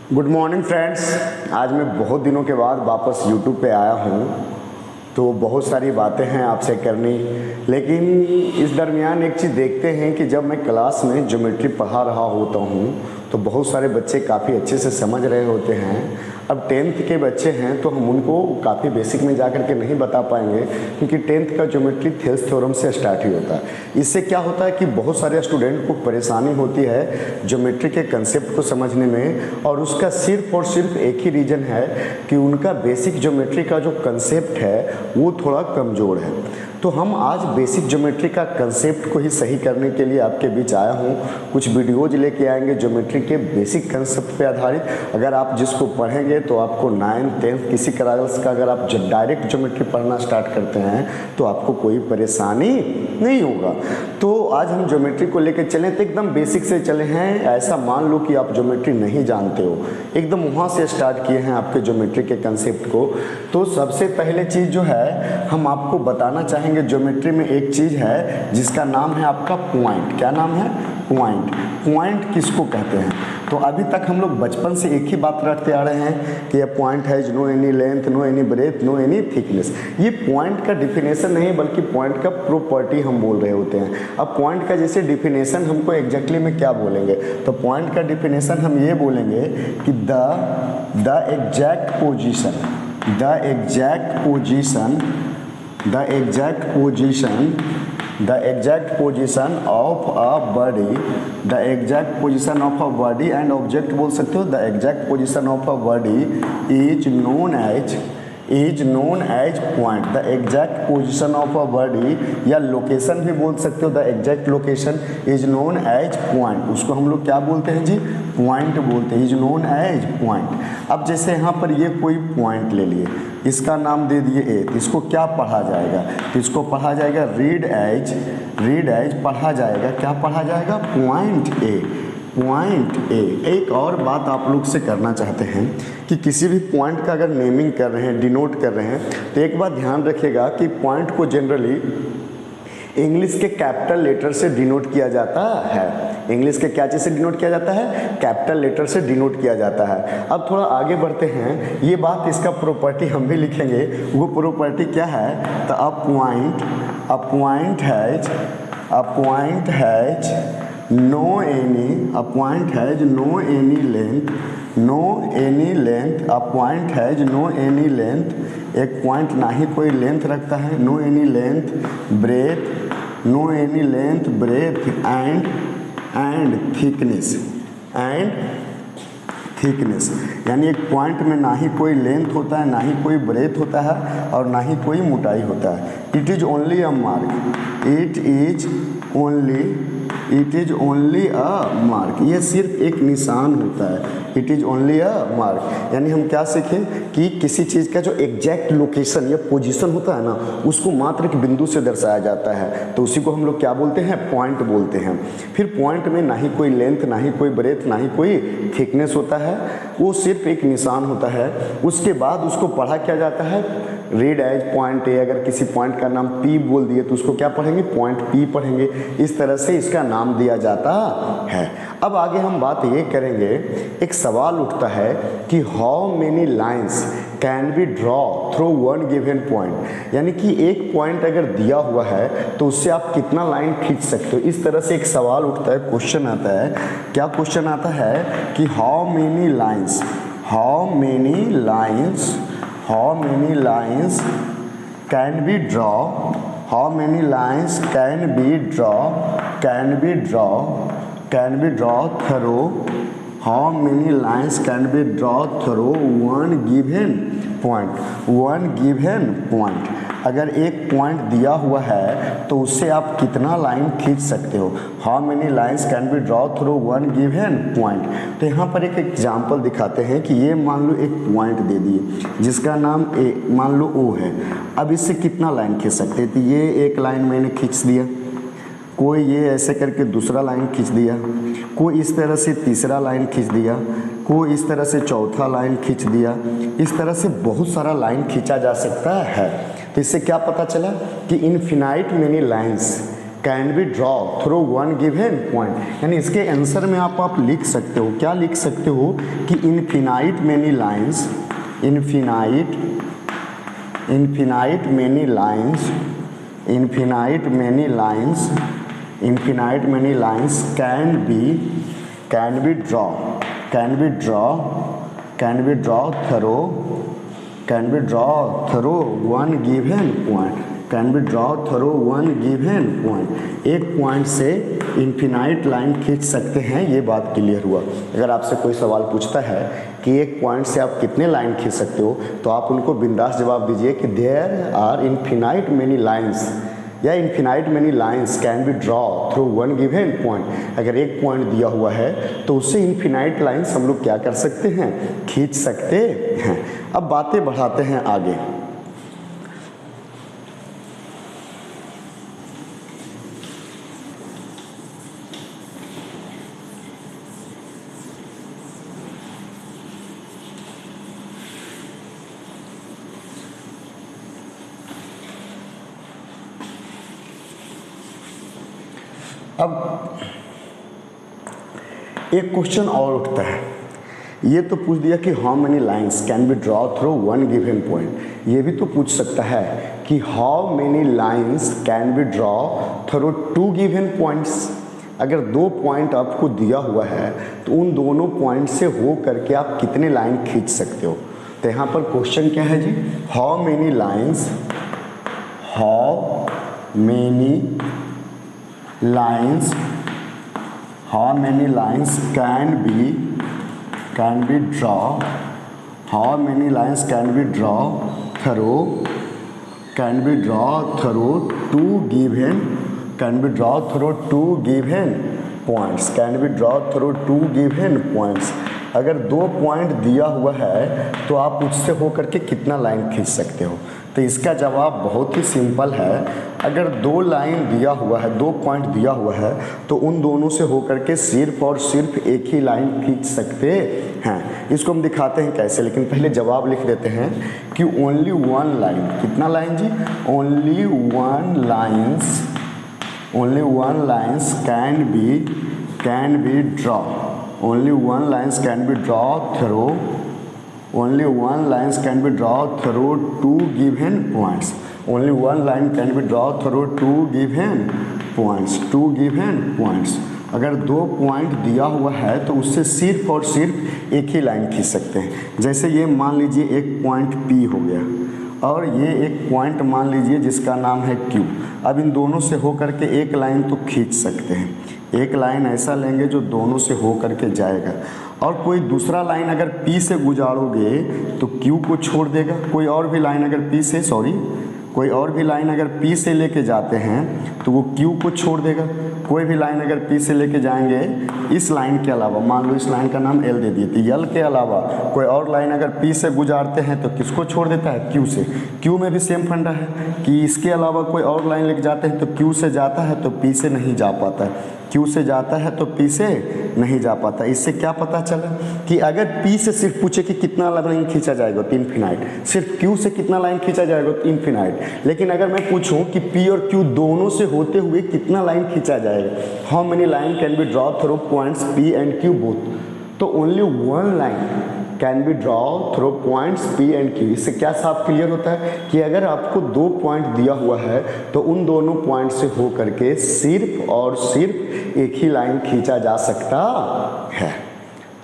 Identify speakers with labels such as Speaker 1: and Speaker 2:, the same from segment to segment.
Speaker 1: Good morning friends. आज मैं बहुत दिनों के बाद वापस यूट्यूब पे आया हूँ, तो बहुत सारी बातें हैं आपसे करनी, लेकिन इस दरमियान एक चीज़ देखते हैं कि जब मैं क्लास में ज्योमेट्री पढ़ा रहा होता हूँ तो बहुत सारे बच्चे काफ़ी अच्छे से समझ रहे होते हैं। अब 10th के बच्चे हैं तो हम उनको काफ़ी बेसिक में जा कर के नहीं बता पाएंगे, क्योंकि 10th का ज्योमेट्री थेल्स थ्योरम से स्टार्ट ही होता है। इससे क्या होता है कि बहुत सारे स्टूडेंट को परेशानी होती है ज्योमेट्री के कंसेप्ट को समझने में, और उसका सिर्फ और सिर्फ एक ही रीज़न है कि उनका बेसिक ज्योमेट्री का जो कंसेप्ट है वो थोड़ा कमज़ोर है। तो हम आज बेसिक ज्योमेट्री का कंसेप्ट को ही सही करने के लिए आपके बीच आया हूँ। कुछ वीडियोज लेके आएंगे ज्योमेट्री के बेसिक कंसेप्ट पे आधारित। अगर आप जिसको पढ़ेंगे तो आपको 9th 10th किसी क्लास का अगर आप डायरेक्ट ज्योमेट्री पढ़ना स्टार्ट करते हैं तो आपको कोई परेशानी नहीं होगा। तो आज हम ज्योमेट्री को लेकर चलें तो एकदम बेसिक से चले हैं। ऐसा मान लो कि आप ज्योमेट्री नहीं जानते हो, एकदम वहाँ से स्टार्ट किए हैं आपके ज्योमेट्री के कंसेप्ट को। तो सबसे पहले चीज़ जो है हम आपको बताना चाहेंगे, ज्योमेट्री में एक चीज़ है जिसका नाम है आपका पॉइंट। क्या नाम है? पॉइंट। पॉइंट किसको कहते हैं? तो अभी तक हम लोग बचपन से एक ही बात रखते आ रहे हैं कि ये पॉइंट है no any length, no any breadth, no any thickness. ये पॉइंट का डिफिनेशन नहीं बल्कि पॉइंट का प्रॉपर्टी हम बोल रहे होते हैं। अब पॉइंट का जैसे डिफिनेशन हमको एग्जैक्टली में क्या बोलेंगे, तो पॉइंट का डिफिनेशन हम ये बोलेंगे कि the exact position of a body and object बोल सकते हो। The exact position of a body is known as point. The exact position of a body, या लोकेशन भी बोल सकते हो, the exact location is known as point. उसको हम लोग क्या बोलते हैं जी? पॉइंट बोलते हैं, इज नोन एज पॉइंट। अब जैसे यहाँ पर ये कोई पॉइंट ले लिए, इसका नाम दे दिए ए, तो इसको क्या पढ़ा जाएगा? तो इसको पढ़ा जाएगा रीड एज पढ़ा जाएगा, क्या पढ़ा जाएगा? Point A. एक और बात आप लोग से करना चाहते हैं कि किसी भी पॉइंट का अगर नेमिंग कर रहे हैं, डिनोट कर रहे हैं, तो एक बात ध्यान रखिएगा कि पॉइंट को जनरली इंग्लिश के कैपिटल लेटर से डिनोट किया जाता है। इंग्लिश के क्या चीज़ से डिनोट किया जाता है? कैपिटल लेटर से डिनोट किया जाता है। अब थोड़ा आगे बढ़ते हैं, ये बात इसका प्रॉपर्टी हम भी लिखेंगे। वो प्रॉपर्टी क्या है? तो a point has no any length. एक पॉइंट ना ही कोई लेंथ रखता है, no any length breadth and thickness. यानी एक पॉइंट में ना ही कोई लेंथ होता है, ना ही कोई ब्रेथ होता है, और ना ही कोई मोटाई होता है। It is only a mark. ये सिर्फ एक निशान होता है। It is only a mark. यानी हम क्या सीखें कि किसी चीज़ का जो एग्जैक्ट लोकेशन या पोजीशन होता है ना, उसको मात्र एक बिंदु से दर्शाया जाता है, तो उसी को हम लोग क्या बोलते हैं? पॉइंट बोलते हैं। फिर पॉइंट में ना ही कोई लेंथ, ना ही कोई ब्रेथ, ना ही कोई थिकनेस होता है, वो सिर्फ एक निशान होता है। उसके बाद उसको पढ़ा क्या जाता है? Read as point A. अगर किसी पॉइंट का नाम पी बोल दिए तो उसको क्या पढ़ेंगे? पॉइंट पी पढ़ेंगे। इस तरह से इसका नाम दिया जाता है। अब आगे हम बात ये करेंगे, एक सवाल उठता है कि how many lines can be draw through one given point. यानी कि एक पॉइंट अगर दिया हुआ है तो उससे आप कितना लाइन खींच सकते हो। इस तरह से एक सवाल उठता है, क्वेश्चन आता है। क्या क्वेश्चन आता है कि how many lines can be draw one given point. अगर एक पॉइंट दिया हुआ है तो उससे आप कितना लाइन खींच सकते हो? How many lines can be draw through one given point. तो यहाँ पर एक एग्जाम्पल दिखाते हैं कि ये मान लो एक पॉइंट दे दिए जिसका नाम ए, मान लो ओ है। अब इससे कितना लाइन खींच सकते हैं? तो ये एक लाइन मैंने खींच दिया, कोई ये ऐसे करके दूसरा लाइन खींच दिया, कोई इस तरह से तीसरा लाइन खींच दिया, कोई इस तरह से चौथा लाइन खींच दिया। इस तरह से बहुत सारा लाइन खींचा जा सकता है। तो इससे क्या पता चला कि infinite many lines can be draw through one given point. यानी इसके आंसर में आप लिख सकते हो, क्या लिख सकते हो कि infinite many lines, infinite many lines, infinite many lines, infinite many lines can be draw, can be draw, can be draw through, can be draw through one given point, can be draw through one given point. एक point से infinite line खींच सकते हैं, ये बात clear हुआ। अगर आपसे कोई सवाल पूछता है कि एक पॉइंट से आप कितने लाइन खींच सकते हो, तो आप उनको बिंदास जवाब दीजिए कि there are infinite many lines या infinite many lines can be draw through one given point. अगर एक पॉइंट दिया हुआ है तो उससे इनफिनाइट लाइन्स हम लोग क्या कर सकते हैं, खींच सकते हैं। अब बातें बढ़ाते हैं आगे। अब एक क्वेश्चन और उठता है, ये तो पूछ दिया कि how many lines can be draw through one given point. ये भी तो पूछ सकता है कि how many lines can be draw through two given points. अगर दो पॉइंट आपको दिया हुआ है तो उन दोनों पॉइंट से हो करके आप कितने लाइन खींच सकते हो। तो यहाँ पर क्वेश्चन क्या है जी, how many lines, how many lines, how many lines can be draw, how many lines can be draw through two given, can be draw through two given points, can be draw through two given points। अगर दो point दिया हुआ है तो आप उससे होकर के कितना लाइन खींच सकते हो। तो इसका जवाब बहुत ही सिंपल है। अगर दो लाइन दिया हुआ है, दो पॉइंट दिया हुआ है, तो उन दोनों से होकर के सिर्फ और सिर्फ एक ही लाइन खींच सकते हैं। इसको हम दिखाते हैं कैसे, लेकिन पहले जवाब लिख देते हैं कि ओनली वन लाइन, कितना लाइन जी, only one lines, only one lines can be draw, only one lines can be draw through, only one lines can be draw through two given points, only one line can be draw through two given points, two given points। अगर दो point दिया हुआ है तो उससे सिर्फ और सिर्फ एक ही लाइन खींच सकते हैं। जैसे ये मान लीजिए एक पॉइंट P हो गया और ये एक पॉइंट मान लीजिए जिसका नाम है Q। अब इन दोनों से हो करके एक लाइन तो खींच सकते हैं, एक लाइन ऐसा लेंगे जो दोनों से हो करके जाएगा, और कोई दूसरा लाइन अगर P से गुजारोगे तो Q को छोड़ देगा। कोई और भी लाइन अगर P से, कोई और भी लाइन अगर P से लेके जाते हैं तो वो Q को छोड़ देगा। कोई भी लाइन अगर P से लेके जाएंगे इस लाइन के अलावा, मान लो इस लाइन का नाम L दे दिए, तो L के अलावा कोई और लाइन अगर P से गुजारते हैं तो किसको छोड़ देता है, Q से। Q में भी सेम फंडा है कि इसके अलावा कोई और लाइन लेके जाते हैं तो Q से जाता है तो P से नहीं जा पाता है, Q से जाता है तो P से नहीं जा पाता। इससे क्या पता चला कि अगर P से सिर्फ पूछे कि कितना लाइन खींचा जाएगा तो इनफिनाइट, सिर्फ Q से कितना लाइन खींचा जाएगा तो इनफिनाइट। लेकिन अगर मैं पूछूं कि P और Q दोनों से होते हुए कितना लाइन खींचा जाएगा, how many line can be draw through points P and Q both, तो only one line can be draw through points P and Q। इससे क्या साफ क्लियर होता है कि अगर आपको दो पॉइंट दिया हुआ है तो उन दोनों पॉइंट से हो करके सिर्फ और सिर्फ एक ही लाइन खींचा जा सकता है।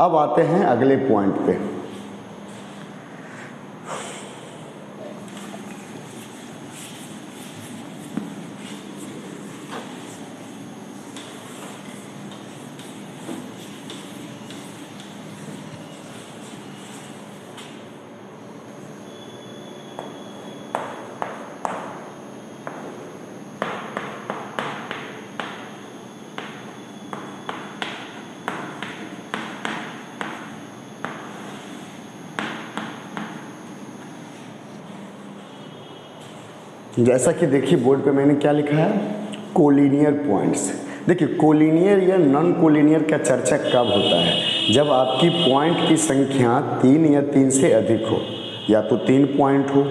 Speaker 1: अब आते हैं अगले पॉइंट पे। जैसा कि देखिए बोर्ड पे मैंने क्या लिखा है, कोलिनियर पॉइंट्स। देखिए कोलिनियर या नॉन कोलिनियर का चर्चा कब होता है, जब आपकी पॉइंट की संख्या 3 या 3 से अधिक हो, या तो 3 पॉइंट हो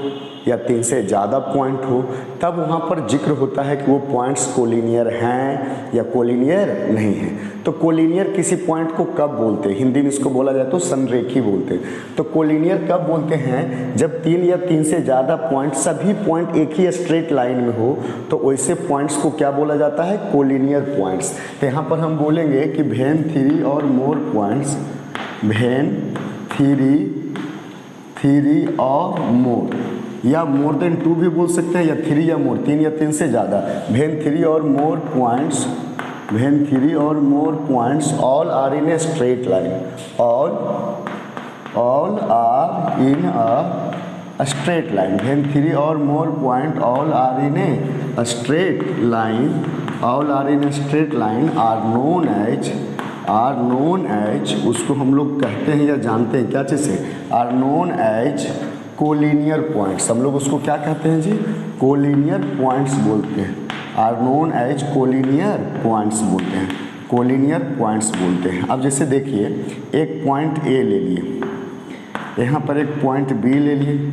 Speaker 1: या 3 से ज़्यादा पॉइंट हो, तब वहाँ पर जिक्र होता है कि वो पॉइंट्स कोलिनियर हैं या कोलिनियर नहीं हैं। तो कोलिनियर किसी पॉइंट को कब बोलते हैं? हिंदी में इसको बोला जाए तो संरेखी बोलते हैं। तो कोलिनियर कब बोलते हैं? जब 3 या 3 से ज़्यादा पॉइंट, सभी पॉइंट एक ही स्ट्रेट लाइन में हो, तो वैसे पॉइंट्स को क्या बोला जाता है? Collinear points. तो यहाँ पर हम बोलेंगे कि व्हेन 3 और मोर पॉइंट्स, व्हेन 3 और मोर, या मोर देन 2 भी बोल सकते हैं, या 3 या मोर, 3 या 3 से ज़्यादा, व्हेन 3 और more points, when 3 or more points all are in a straight line, all are in a straight line, when 3 or more point all are in a straight line, all are in a straight line are known as, उसको हम लोग कहते हैं या जानते हैं क्या चीज़ से? are known as collinear points. हम लोग उसको क्या कहते हैं जी? कोलिनियर पॉइंट्स बोलते हैं, are known as collinear points बोलते हैं, कोलिनियर पॉइंट्स बोलते हैं। अब जैसे देखिए, एक पॉइंट ए ले लिए, यहाँ पर एक पॉइंट बी ले लिए,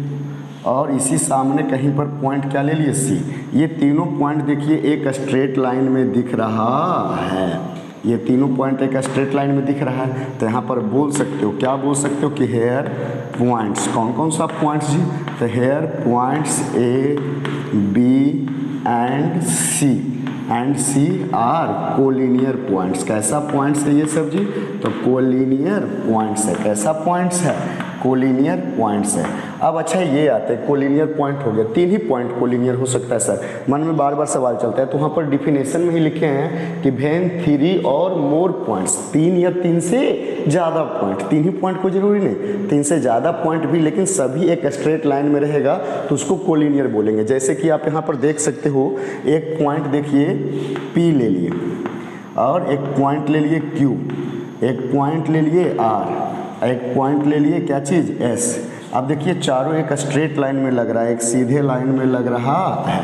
Speaker 1: और इसी सामने कहीं पर पॉइंट क्या ले लिए? सी। ये तीनों पॉइंट देखिए एक स्ट्रेट लाइन में दिख रहा है, ये तीनों पॉइंट एक स्ट्रेट लाइन में दिख रहा है। तो यहाँ पर बोल सकते हो, क्या बोल सकते हो कि हेयर पॉइंट्स, कौन कौन सा पॉइंट्स जी? तो here points A, B and C are collinear points. कैसा पॉइंट्स है ये सब जी? तो कोलिनियर पॉइंट्स है। कैसा पॉइंट्स है? कोलिनियर पॉइंट्स है। अब अच्छा ये आते हैं, कोलिनियर पॉइंट हो गया, 3 ही पॉइंट कोलिनियर हो सकता है सर, मन में बार बार सवाल चलता है। तो वहाँ पर डिफिनेशन में ही लिखे हैं कि व्हेन 3 और मोर पॉइंट्स, 3 या 3 से ज़्यादा पॉइंट, 3 ही पॉइंट को जरूरी नहीं, 3 से ज़्यादा पॉइंट भी, लेकिन सभी एक स्ट्रेट लाइन में रहेगा तो उसको कोलिनियर बोलेंगे। जैसे कि आप यहाँ पर देख सकते हो, एक पॉइंट देखिए P ले लिए, और एक पॉइंट ले लिए Q, एक पॉइंट ले लिए R, एक पॉइंट ले लिए क्या चीज़? S। अब देखिए चारों एक स्ट्रेट लाइन में लग रहा है, एक सीधे लाइन में लग रहा है।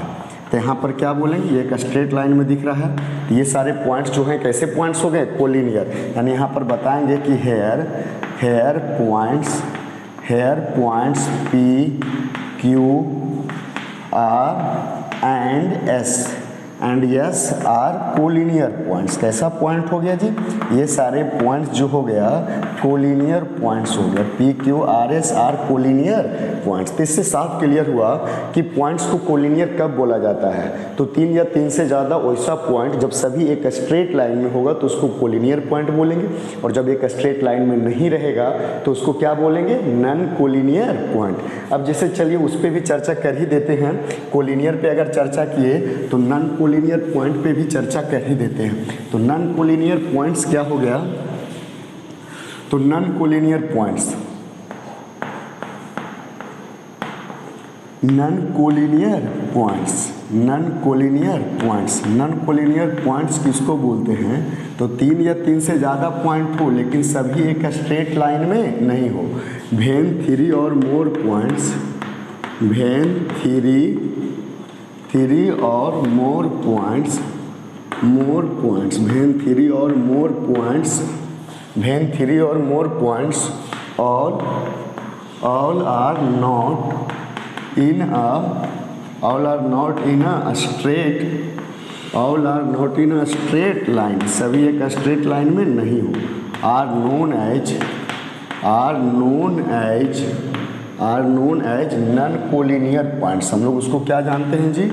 Speaker 1: तो यहाँ पर क्या बोलेंगे? ये एक स्ट्रेट लाइन में दिख रहा है। तो ये सारे पॉइंट्स जो हैं कैसे पॉइंट्स हो गए? कोलिनियर। यानी यहाँ पर बताएंगे कि here points P, Q, R and S are collinear points. कैसा पॉइंट हो गया जी? ये सारे पॉइंट्स जो हो गया कोलिनियर पॉइंट्स हो गया, P, Q, R, S are collinear points. तो इससे साफ क्लियर हुआ कि पॉइंट्स को कोलिनियर कब बोला जाता है? तो 3 या 3 से ज़्यादा वैसा पॉइंट जब सभी एक स्ट्रेट लाइन में होगा तो उसको कोलिनियर पॉइंट बोलेंगे, और जब एक स्ट्रेट लाइन में नहीं रहेगा तो उसको क्या बोलेंगे? Non collinear point. अब जैसे चलिए उस पर भी चर्चा कर ही देते हैं, कोलिनियर पे अगर चर्चा किए तो नॉन कोलिनियर पॉइंट पे भी चर्चा कर ही देते हैं। तो नॉन कोलिनियर पॉइंट्स क्या हो गया? तो non collinear points, non collinear points किसको बोलते हैं? तो 3 या 3 से ज़्यादा पॉइंट हो लेकिन सभी एक स्ट्रेट लाइन में नहीं हो। व्हेन 3 और मोर पॉइंट्स, व्हेन 3 और मोर पॉइंट्स, व्हेन 3 और more points all are not in a straight line, सभी एक स्ट्रेट लाइन में नहीं हो, are known as non collinear points. हम लोग उसको क्या जानते हैं जी?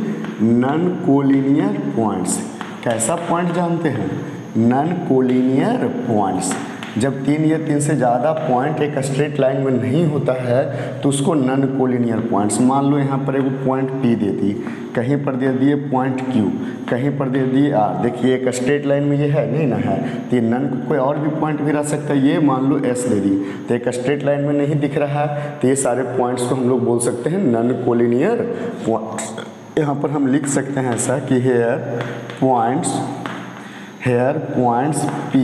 Speaker 1: Non collinear points. कैसा पॉइंट जानते हैं? Non collinear points. जब 3 या 3 से ज़्यादा पॉइंट एक स्ट्रेट लाइन में नहीं होता है तो उसको नॉन कोलिनियर पॉइंट्स। मान लो यहाँ पर एक पॉइंट P दे दी, कहीं पर दे दिए पॉइंट Q, कहीं पर दे दिए R। देखिए एक स्ट्रेट लाइन में ये है नहीं ना है, तो ये नॉन, कोई और भी पॉइंट भी रह सकता है। ये मान लो S दे दी, तो एक स्ट्रेट लाइन में नहीं दिख रहा है, तो ये सारे पॉइंट्स को हम लोग बोल सकते हैं नॉन कोलिनियर पॉइंट्स। यहाँ पर हम लिख सकते हैं ऐसा कि here points P,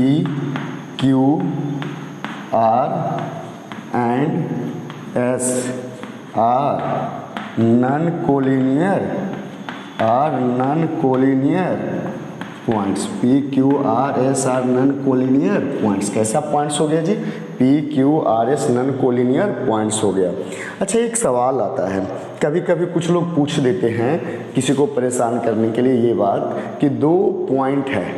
Speaker 1: Q, R and S are non collinear points, P Q R S are non collinear points. कैसा पॉइंट्स हो गया जी? P Q R S non collinear points हो गया। अच्छा, एक सवाल आता है, कभी कभी कुछ लोग पूछ देते हैं किसी को परेशान करने के लिए ये बात कि 2 पॉइंट है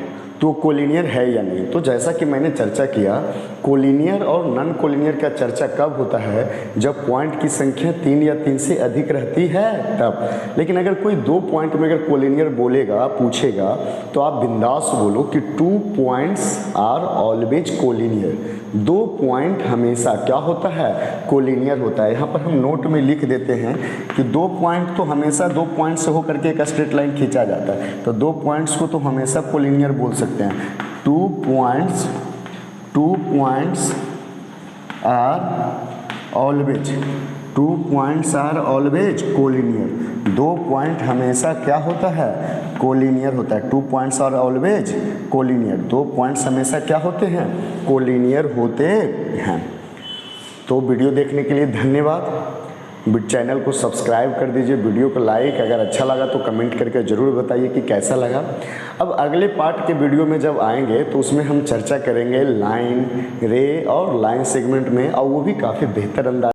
Speaker 1: तो कोलिनियर है या नहीं। तो जैसा कि मैंने चर्चा किया, कोलिनियर और नॉन कोलिनियर का चर्चा कब होता है? जब पॉइंट की संख्या 3 या 3 से अधिक रहती है तब। लेकिन अगर कोई 2 पॉइंट में अगर कोलिनियर बोलेगा, पूछेगा, तो आप बिंदास बोलो कि 2 points are always collinear. 2 point हमेशा क्या होता है? कोलिनियर होता है। यहाँ पर हम नोट में लिख देते हैं कि 2 पॉइंट तो हमेशा 2 पॉइंट से होकर के एक स्ट्रेट लाइन खींचा जाता है, तो 2 पॉइंट्स को तो हमेशा कोलिनियर बोल सकते हैं। 2 points are always, 2 points are always collinear. 2 point हमेशा क्या होता है? कोलिनियर होता है। 2 points are always collinear. 2 points हमेशा क्या होते हैं? कोलिनियर होते हैं। तो वीडियो देखने के लिए धन्यवाद। चैनल को सब्सक्राइब कर दीजिए, वीडियो को लाइक, अगर अच्छा लगा तो कमेंट करके ज़रूर बताइए कि कैसा लगा। अब अगले पार्ट के वीडियो में जब आएंगे तो उसमें हम चर्चा करेंगे लाइन, रे और लाइन सेगमेंट में, और वो भी काफ़ी बेहतर अंदाज